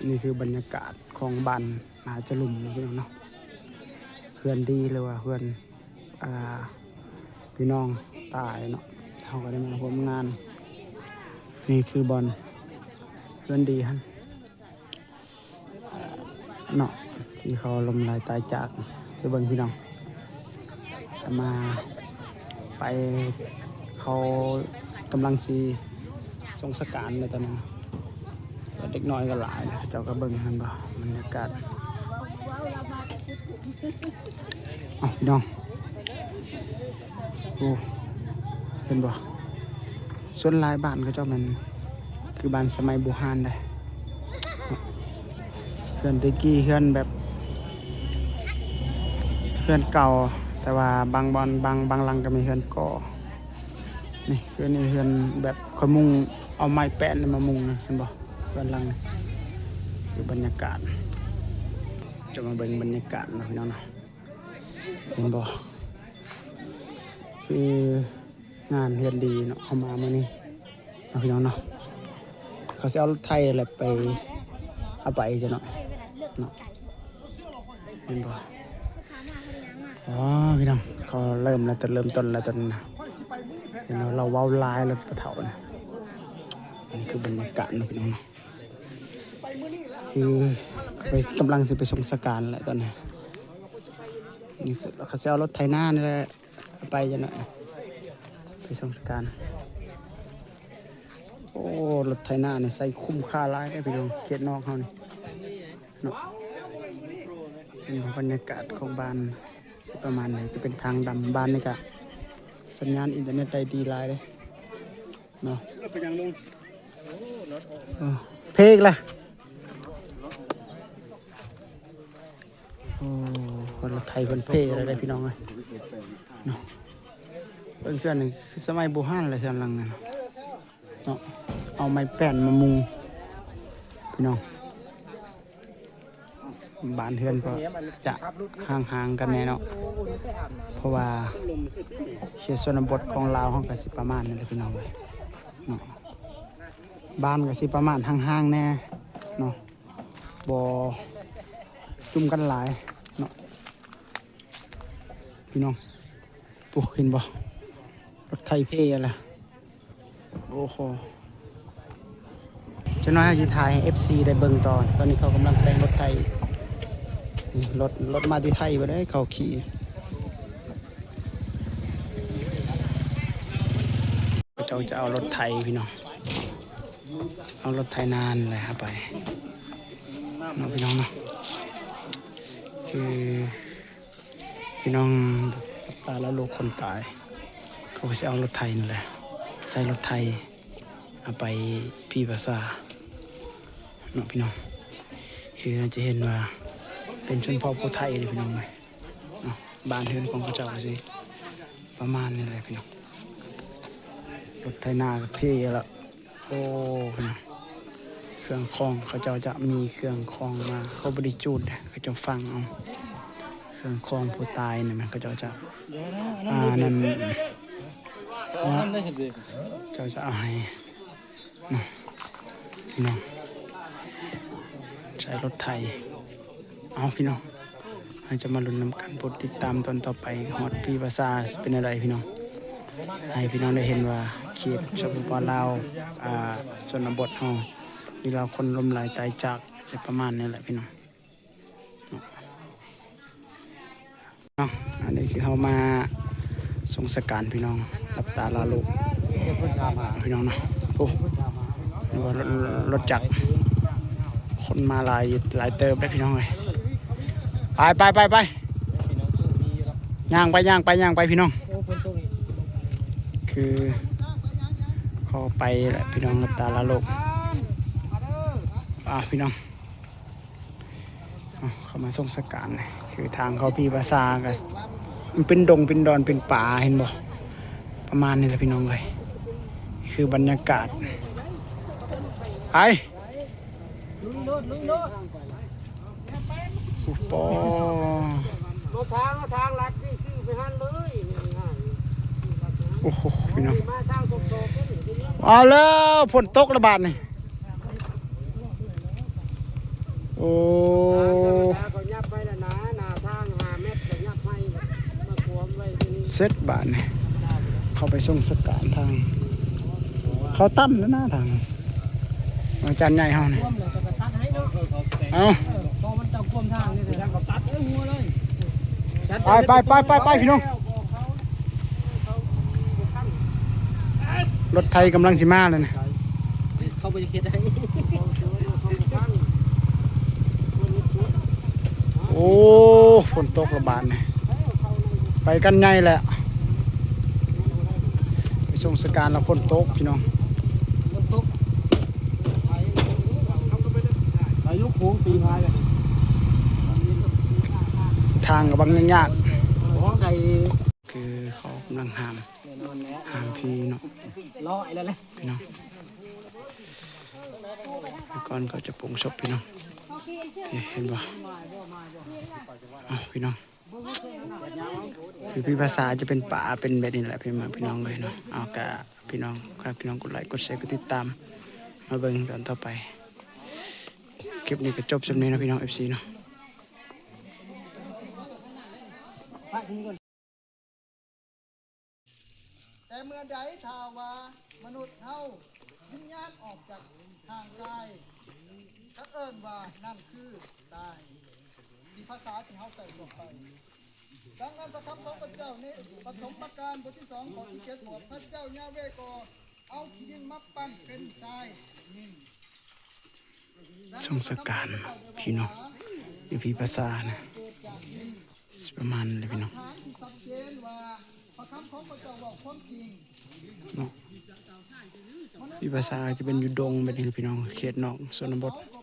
นี่คือบรรยากาศของบ้านนาจลุมพี่น้องเนาะเพื่อนดีเลยว่าเพื่อนพี่น้องตายเนาะเขาก็ได้มาร่วมงานนี่คือบอลเพื่อนดีฮั่นเนาะที่เขาลมลายตายจากเสือเบิงพี่น้องจะมาไปเขากำลังซีทรงสการในตอนนั้นเด็กน้อยก็หลายเจ้าก็เบิ่งฮั่นบ่บรรยากาศพี่น้องโอ้เห็นบ่ส่วนลายบ้านเขาเจ้ามันคือบ้านสมัยโบราณได้เพื่อนตะกี้เพื่อนแบบเพื่อนเก่าแต่ว่าบางบอนบางหลังก็มีเพื่อนก่อนี่คือนี่เพื่อนแบบเขามุงเอาไม้แป้นมามุงนะเห็นบ่เพื่อนหลังนี่คือบรรยากาศจะมาเบิ่งบรรยากาศนะพี่น้องเนาะเห็นบ่คืองานเฮือนดีเนาะเอามามื้อนี้นะพี่น้องเนาะเขาสิเอารถไทยอะไรไปเอาไปจ้ะเนาะเห็นบ่อ๋อพี่น้องเขาเริ่มแล้วแต่เริ่มต้นแล้วตอนนะเห็นเราเว้าลายแล้วเฒ่านะนี่คือบรรยากาศนะพี่น้องเนาะคือไปกำลังสิไปส่งสการแหละตอนนี้นี่เขาจะเอารถไถนานี่แหละไปจะหน่อยไปส่งสการโอ้รถไถนาเนี่ยใส่คุ้มค่าหลายพี่น้องเขตนอกเขานี่เนาะเป็นบรรยากาศของบ้านประมาณนี้จะเป็นทางดำบ้านนี่กะสัญญาณอินเทอร์เน็ตได้ดีหลายเลยเนาะเพลงล่ะคนไทยคนเพ่อะไรได้พี่น้องเลยเนาะเพื่อนนี่คือสมัยโบราณเลยเพื่อนหลังนั่นเนาะเอาไม้แป้นมามุงพี่น้องบ้านเพื่อนก็จะห่างๆกันแน่เนาะเพราะว่าเขตชนบทของลาวห้องกสิประมาณนี่เลยพี่น้องเลยเนาะบ้านกสิประมาณห่างๆแน่เนาะบ่จุ่มกันหลายเนาะพี่น้องปุ๊เห็นบ่รถไทยเพ่อะไรโอ้โหจะน้อยให้ถ่ายให้ FC ได้เบิ่งตอนนี้เขากำลังแต่งรถไทยรถมาที่ไทยไปได้เขาขี่เจ้าจะเอารถไทยพี่น้องเอารถไทยนานเลยครับไปน้องพี่น้องเนาะคือพี่น้องตายแล้วลูกคนตายเขาก็จะเอารถไทยนั่นแหละใส่รถไทยเอาไปพี่ภาษาเนาะพี่น้องคือจะเห็นว่าเป็นชนเผ่าผู้ไทยเลยพี่น้องเลยเนาะบ้านเฮือนของพระเจ้าสิประมาณนี้เลยพี่น้องรถไทยนากับเพ่แล้วโอ้พี่น้องเครื่องคล้องเขาเจ้าจะมีเครื่องคล้องมาเขาบริจูดเขาจะฟังเอาเครื่องคล้องผู้ตายเนี่ยมันเขาเจ้าจะนั่นเจ้าจะเอาให้พี่น้องใช้รถไทยเอาพี่น้องให้จะมาลุ้นนำกันโปรดติดตามตอนต่อไปฮอดพี่ภาษาเป็นอะไรพี่น้องให้พี่น้องได้เห็นว่าเขตชนบทลาวชนบทเฮามีเราคนล้มหลายตายจากจะประมาณนี้แหละพี่น้องอันนี้คือเฮามาส่งสการพี่น้องรับตาลาลูกพี่น้องนะโอ้รถจักรคนมาหลายเติมได้พี่น้องเลยไปย่างไปพี่น้องคือเขาไปแหละพี่น้องรับตาลาลูกพี่น้องเขามาส่งสการคือทางเขาพี่ภาษากันมันเป็นดงเป็นดอนเป็นป่าเห็นบ่ประมาณนี้แหละพี่น้องเลยคือบรรยากาศไปปุ๊บปอรถทางลักที่ชื่อไปหันเลยโอ้โหพี่น้องเอาแล้วฝนตกระบาดนี่ อ้ ก็ยับไปแล้วนะหน้าทาง5 เมตรก็ยับให้มาขวมไว้ที่นี่ เซตบาทนี่เข้าไปส่งสการทาง เขาตั้มแล้วนะทางอาจารย์ใหญ่เฮานี่ ขวมเลยก็ตัดให้เนาะ เอา พอมันจะขวมทางนี่เลยก็ตัดหัวเลย ไปพี่น้องรถไทยกำลังสิมาเลยนะ เข้าไปเฮ็ดให้ โอ้ฝนตกระบาดนี่ไปกันใหญ่แหละไปส่งสการแล้วฝนตกพี่น้อง บนโต๊ะอายุโค้งตีพายเลย ทางกับบางยาก ใส่ ๆคือเขากำลังห้ามพี่เนาะ ล้อไอ้นั่นแหละ พี่น้องก่อนเขาจะปรุงศพพี่น้องเห็นปะพี่น้องคือพี่ภาษาจะเป็นป่าเป็นแบบนี้แหละพี่น้องเลยเนาะเอากะพี่น้องครับพี่น้องกดไลค์กดแชร์กดติดตามมาเบิ่งตอนต่อไปคลิปนี้ก็จบสำนี้นะพี่น้อง FC เนาะ แต่เมื่อใดถ้าว่ามนุษย์เฮาวิญญาณออกจากทางกายถ้าเอิ้นว่านั่นคือตายมีภาษาที่เฮาใส่ลงไปดังนั้นพระคำของพระเจ้านี้ปฐมการบทที่2ข้อที่7บอกพระเจ้ายาเวก็เอาขี้ดินมาปั้นเป็นทรายนิ่ง ส่งสการพี่น้องพี่ภาษานะประมาณเลยพี่น้อง ฐานที่ชัดเจนว่าพระคำของพระเจ้าบอกความจริง เนาะพี่ภาษาจะเป็นอยู่ดงแบบนี้พี่น้องเขตนอกชนบท เขาก็